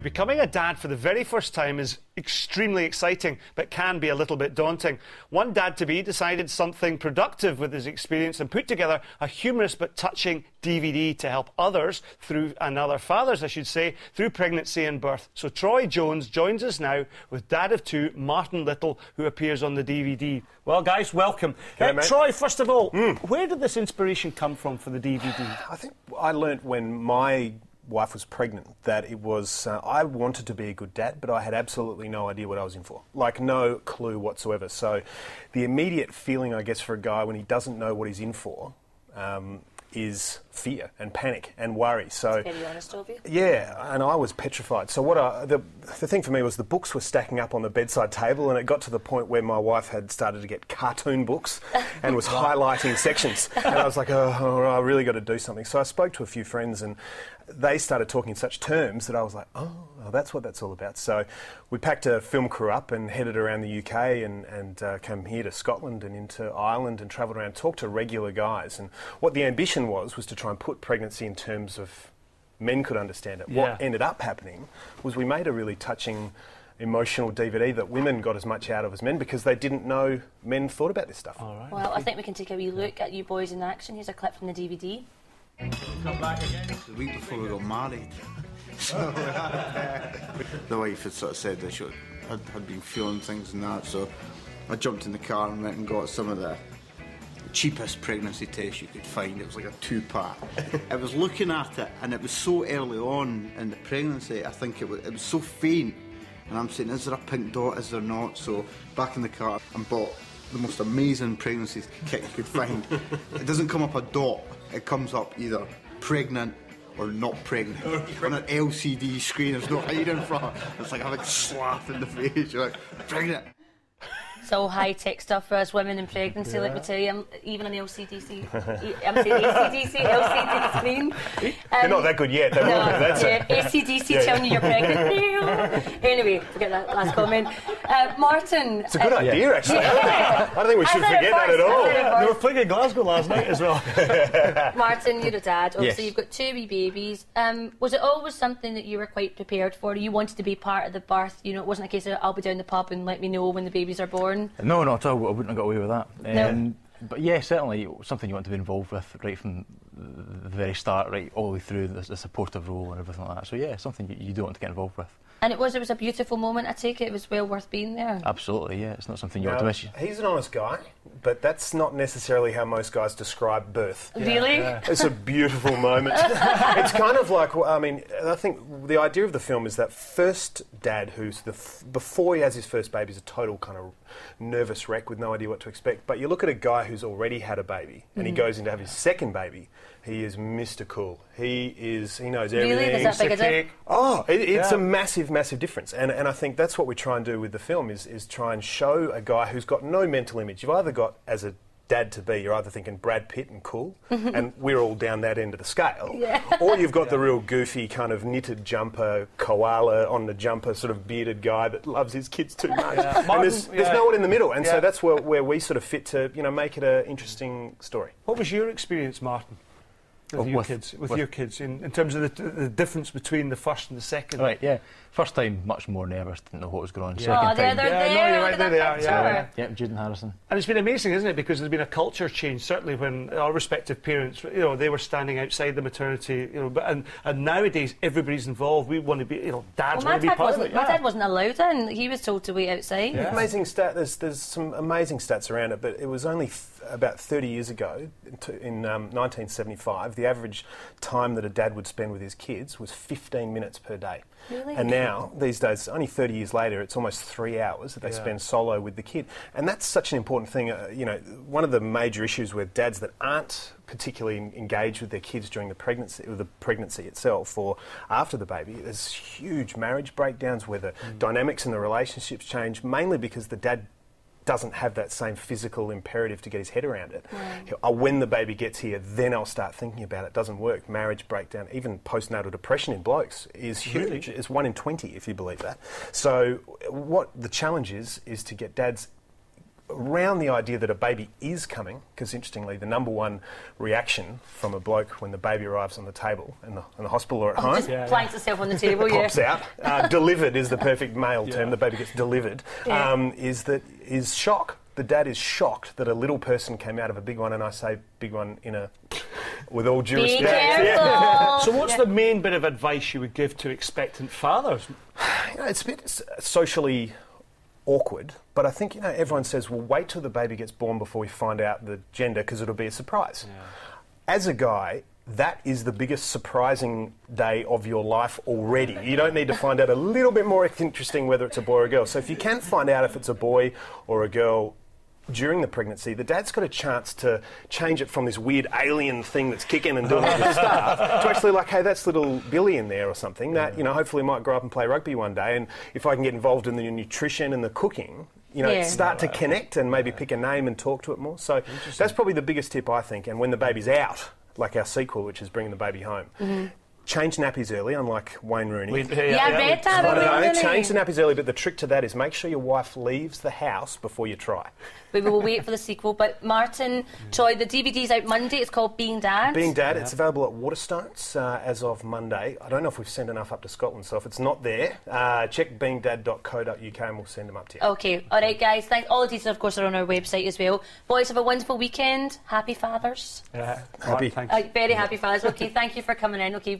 Becoming a dad for the very first time is extremely exciting, but can be a little bit daunting. One dad-to-be decided something productive with his experience and put together a humorous but touching DVD to help others through, and other fathers, I should say, through pregnancy and birth. So Troy Jones joins us now with dad of two, Martin Little, who appears on the DVD. Well, guys, welcome. Troy, first of all, where did this inspiration come from for the DVD? I think I learnt when my wife was pregnant that it was I wanted to be a good dad, but I had absolutely no idea what I was in for, like no clue whatsoever. So the immediate feeling, I guess, for a guy when he doesn't know what he's in for is fear and panic and worry. So very honest of you. Yeah, and I was petrified. So the thing for me was the books were stacking up on the bedside table, and it got to the point where my wife had started to get cartoon books and was highlighting sections. And I was like, oh, I really got to do something. So I spoke to a few friends, and they started talking in such terms that I was like, oh, that's what that's all about. So we packed a film crew up and headed around the UK and came here to Scotland and into Ireland and travelled around, talked to regular guys. And what the ambition was to try and put pregnancy in terms of men could understand it. Yeah. What ended up happening was we made a really touching, emotional DVD that women got as much out of as men because they didn't know men thought about this stuff. All right. Well, I think we can take a wee look at you boys in action. Here's a clip from the DVD. Come back again. The week before we got married. So the wife had sort of said that she had been feeling things and that, so I jumped in the car and went and got some of the cheapest pregnancy test you could find. It was like a 2-pack. I was looking at it and it was so early on in the pregnancy, I think it was so faint, and I'm saying, is there a pink dot, is there not? So back in the car and bought the most amazing pregnancy kit you could find. It doesn't come up a dot, it comes up either pregnant or not pregnant. On an LCD screen, there's no hiding from it. It's like a big slap in the face. You're like, pregnant. It's all high-tech stuff for us women in pregnancy, let me tell you. Even an LCD screen. They're not that good yet. ACDC telling you you're pregnant. Anyway, forget that last comment. Martin. It's a good idea, actually. I don't think we should forget that at all. They were playing in Glasgow last night as well. Martin, you're a dad. Obviously, Yes. You've got 2 wee babies. Was it always something that you were quite prepared for? You wanted to be part of the birth? You know, it wasn't a case of, I'll be down the pub and let me know when the babies are born? No, not at all. I wouldn't have got away with that. No. But yeah, certainly something you want to be involved with right from the very start, right all the way through the supportive role and everything like that. So yeah, something you do want to get involved with. And it was a beautiful moment, I take it. It was well worth being there. Absolutely, yeah. It's not something you want to miss. He's an honest guy, but that's not necessarily how most guys describe birth. Really? Yeah. It's a beautiful moment. It's kind of like, I mean, I think the idea of the film is that first dad who's before he has his first baby is a total kind of nervous wreck with no idea what to expect. But you look at a guy who's already had a baby and he goes in to have his second baby. He is Mr. Cool. He knows everything. Really? Is that big a difference? Oh, it's a massive, massive difference. And I think that's what we try and do with the film is try and show a guy who's got no mental image. You've either got, as a dad-to-be, you're either thinking Brad Pitt and cool, and we're all down that end of the scale, or you've got the real goofy kind of knitted jumper, koala on the jumper, sort of bearded guy that loves his kids too much. And there's no one in the middle, and so that's where we sort of fit to, make it an interesting story. What was your experience, Martin? With your kids, in terms of the difference between the first and the second. Right, yeah. First time, much more nervous, didn't know what was going on. Yeah. Second They're time, there. No, you're right, there they are. yeah, Jude and Harrison. And it's been amazing, isn't it? Because there's been a culture change, certainly when our respective parents, they were standing outside the maternity, and nowadays everybody's involved. We want to be, dads want to be part of it. My dad wasn't allowed in. He was told to wait outside. Yeah. Amazing stat. There's some amazing stats around it, but it was only about 30 years ago, in 1975, the average time that a dad would spend with his kids was 15 minutes per day. Really? And now, these days, only 30 years later, it's almost 3 hours that they spend solo with the kid. And that's such an important thing. One of the major issues with dads that aren't particularly engaged with their kids during the pregnancy itself or after the baby, there's huge marriage breakdowns where the dynamics in the relationships change, mainly because the dad doesn't have that same physical imperative to get his head around it. Right. When the baby gets here, then I'll start thinking about it. Doesn't work. Marriage breakdown, even postnatal depression in blokes is huge. Really? It's 1 in 20, if you believe that. So what the challenge is to get dads around the idea that a baby is coming, because interestingly, the #1 reaction from a bloke when the baby arrives on the table in the hospital or at home... Just planks itself on the table, pops out. Delivered is the perfect male term. The baby gets delivered. Is shock. The dad is shocked that a little person came out of a big one, and I say big one with all due respect. So what's the main bit of advice you would give to expectant fathers? It's a bit socially awkward, but I think everyone says, well, wait till the baby gets born before we find out the gender, because it'll be a surprise. As a guy, that is the biggest surprising day of your life already. You don't need to find out a little bit more interesting whether it's a boy or a girl. So if you can find out if it's a boy or a girl during the pregnancy, the dad's got a chance to change it from this weird alien thing that's kicking and doing all this stuff to actually like, hey, that's little Billy in there or something that, hopefully might grow up and play rugby one day, and if I can get involved in the nutrition and the cooking, start to connect and maybe pick a name and talk to it more. So that's probably the biggest tip, I think. And when the baby's out, like our sequel, which is bringing the baby home, change nappies early, unlike Wayne Rooney. Read that. Change the nappies early, but the trick to that is make sure your wife leaves the house before you try. We will wait for the sequel. But Martin, Troy, the DVD's out Monday. It's called Being Dad. Being Dad. It's available at Waterstones as of Monday. I don't know if we've sent enough up to Scotland, so if it's not there, check beingdad.co.uk and we'll send them up to you. Okay. All right, guys. Thanks. All the details, of course, are on our website as well. Boys, have a wonderful weekend. Happy fathers. Happy. Very happy fathers. Okay, thank you for coming in. Okay.